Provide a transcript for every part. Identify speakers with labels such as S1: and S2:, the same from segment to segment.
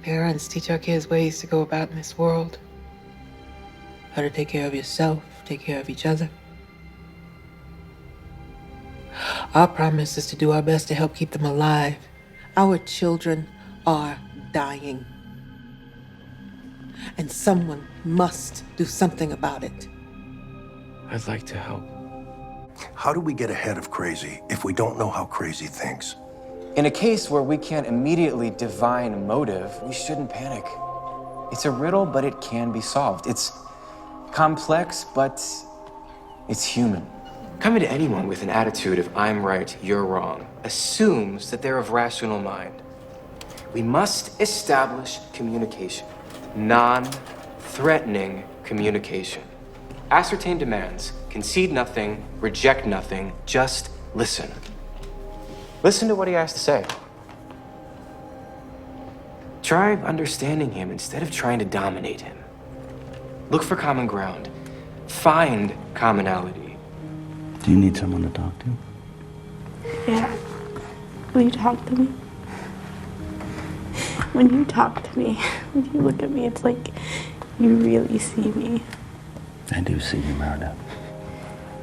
S1: parents teach our kids ways to go about in this world. How to take care of yourself, take care of each other. Our promise is to do our best to help keep them alive. Our children are dying. And someone must do something about it.
S2: I'd like to help.
S3: How do we get ahead of crazy if we don't know how crazy thinks?
S2: In a case where we can't immediately divine motive, we shouldn't panic. It's a riddle, but it can be solved. It's complex, but it's human. Coming to anyone with an attitude of I'm right, you're wrong, assumes that they're of rational mind. We must establish communication, non-threatening communication. Ascertain demands, concede nothing, reject nothing, just listen. Listen to what he has to say. Try understanding him instead of trying to dominate him. Look for common ground. Find commonality.
S4: Do you need someone to talk to?
S5: Yeah. Will you talk to me? When you talk to me, when you look at me, it's like you really see me.
S4: I do see you, Meredith.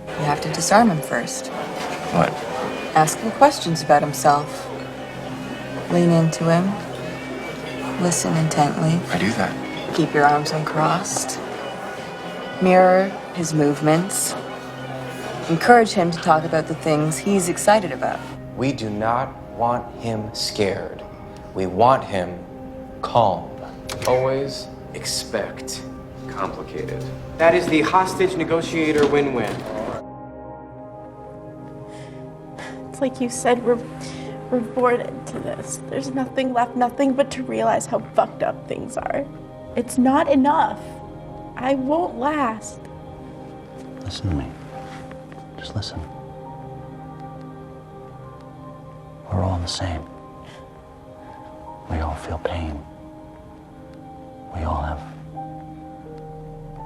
S6: You have to disarm him first.
S2: What?
S6: Ask him questions about himself. Lean into him. Listen intently.
S2: I do that.
S6: Keep your arms uncrossed. Mirror his movements. Encourage him to talk about the things he's excited about.
S2: We do not want him scared. We want him calm. Always expect complicated. That is the hostage negotiator win-win.
S5: It's like you said, we're born into this. There's nothing left, nothing but to realize how fucked up things are. It's not enough. I won't last.
S4: Listen to me. Just listen. We're all the same. We all feel pain. We all have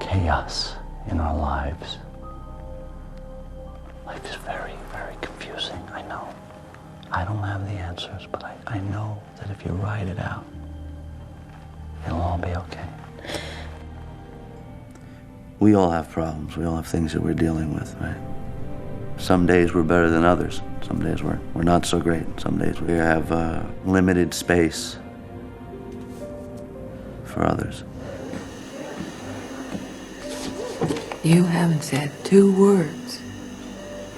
S4: chaos in our lives. Life is very, very confusing, I know. I don't have the answers, but I know that if you write it out, it'll all be okay. We all have problems. We all have things that we're dealing with, right? Some days we're better than others. Some days we're not so great. Some days we have limited space for others.
S1: You haven't said 2 words.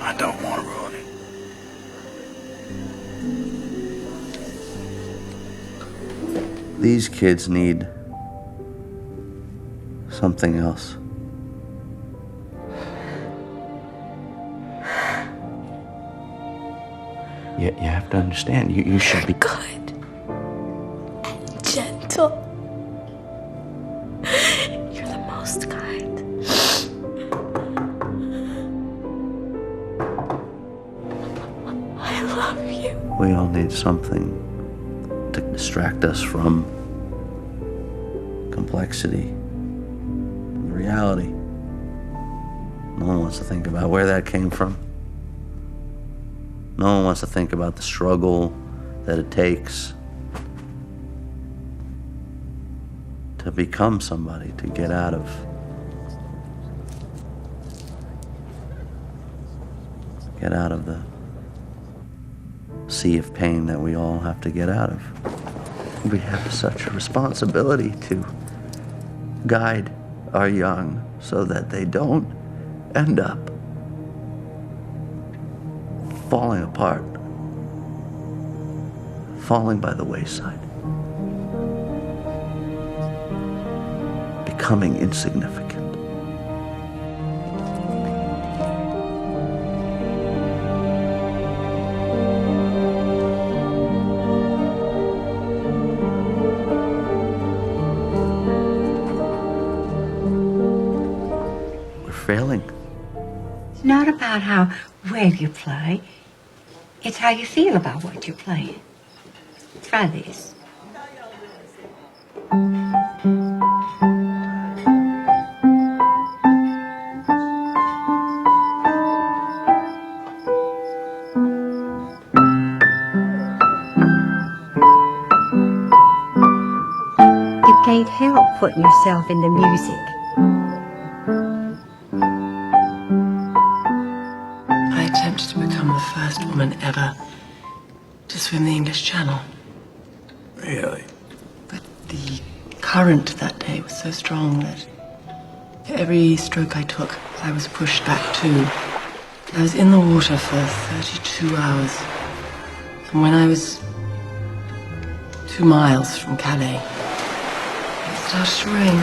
S4: I don't want to ruin it. These kids need something else. You have to understand, you should be
S5: Good and gentle. You're the most kind. I love you.
S4: We all need something to distract us from complexity and reality. No one wants to think about where that came from. No one wants to think about the struggle that it takes to become somebody, to get out of the sea of pain that we all have to get out of. We have such a responsibility to guide our young so that they don't end up falling apart, falling by the wayside, becoming insignificant. We're failing.
S7: It's not about how well you play. It's how you feel about what you're playing. Try this. can't help putting yourself in the music.
S8: I attempted to become the first woman ever to swim the English Channel.
S3: Really?
S8: But the current that day was so strong that for every stroke I took, I was pushed back too. I was in the water for 32 hours. And when I was 2 miles from Calais, it started to rain.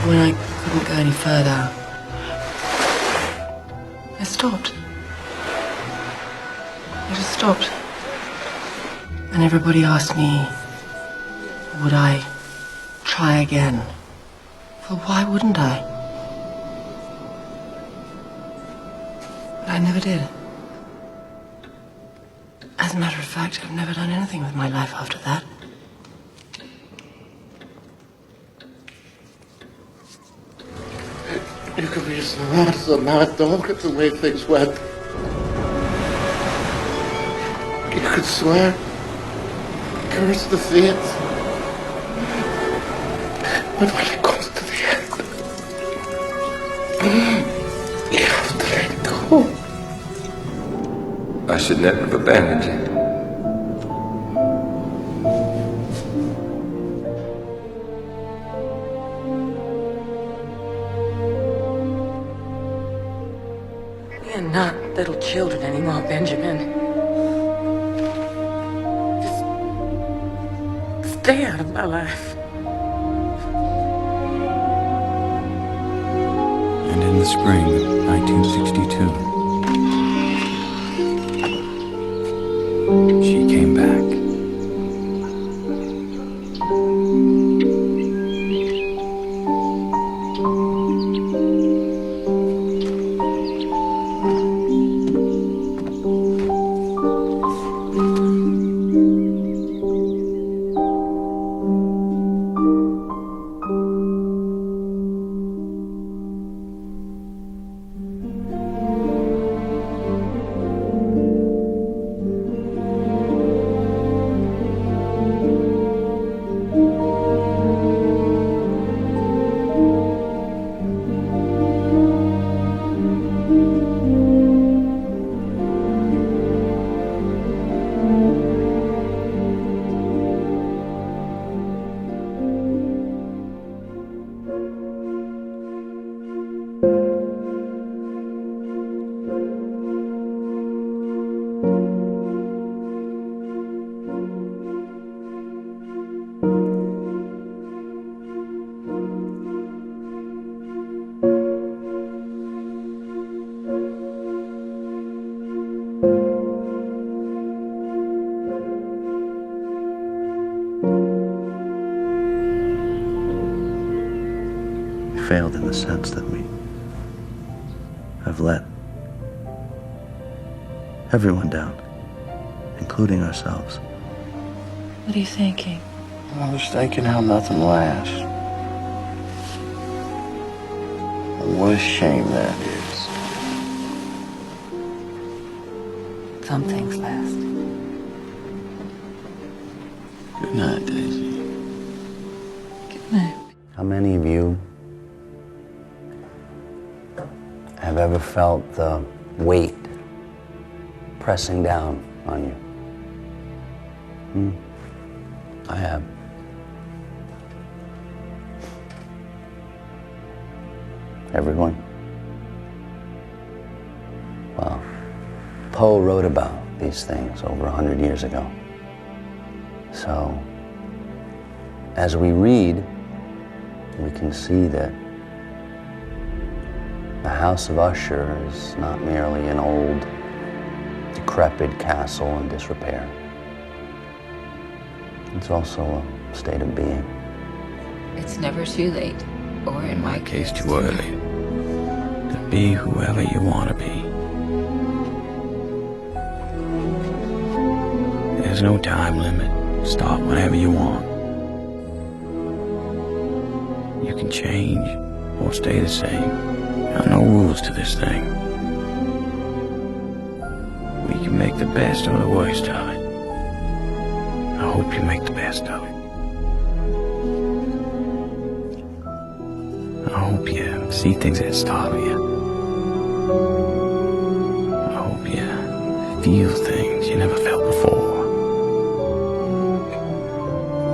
S8: When I couldn't go any further, I stopped. I just stopped. And everybody asked me, would I try again? Well, why wouldn't I? But I never did. As a matter of fact, I've never done anything with my life after that.
S9: You could be so awesome. Now don't get the way things went. You could swear, curse the fates. But when it comes to the end, you have to let go.
S10: I should never have abandoned you.
S8: We are not little children anymore, Benjamin. Just stay out of my life.
S2: And in the spring of 1962, she came back.
S4: Failed in the sense that we have let everyone down, including ourselves.
S8: What are you thinking?
S9: I was thinking how nothing lasts. What a shame that is.
S8: Some things last.
S9: Good night, Daisy.
S8: Good night.
S4: How many of you have ever felt the weight pressing down on you? I have. Everyone? Well, Poe wrote about these things over 100 years ago. So, as we read, we can see that the House of Usher is not merely an old, decrepit castle in disrepair. It's also a state of being.
S11: It's never too late, or in my
S2: Case too early to be whoever you want to be. There's no time limit. Start whenever you want. You can change or stay the same. There are no rules to this thing. We can make the best or the worst of it.
S10: I hope you make the best of it. I hope you see things that startle you. I hope you feel things you never felt before.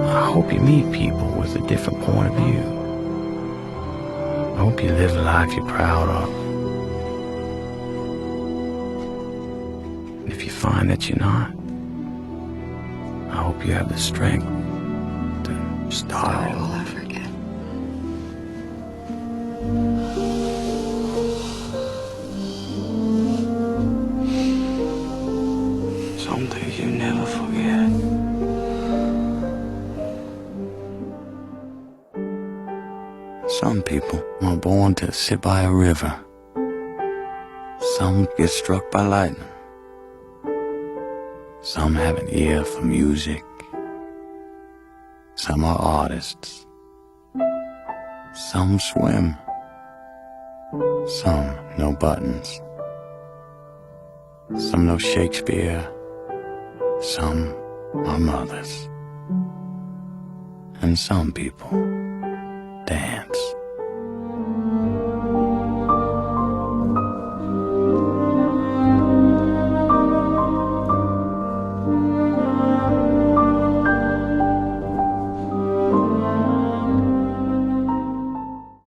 S10: I hope you meet people with a different point of view. I hope you live a life you're proud of. And if you find that you're not, I hope you have the strength to start all over again. Some things you never forget. Some people are born to sit by a river. Some get struck by lightning. Some have an ear for music. Some are artists. Some swim. Some know buttons. Some know Shakespeare. Some are mothers. And some people dance.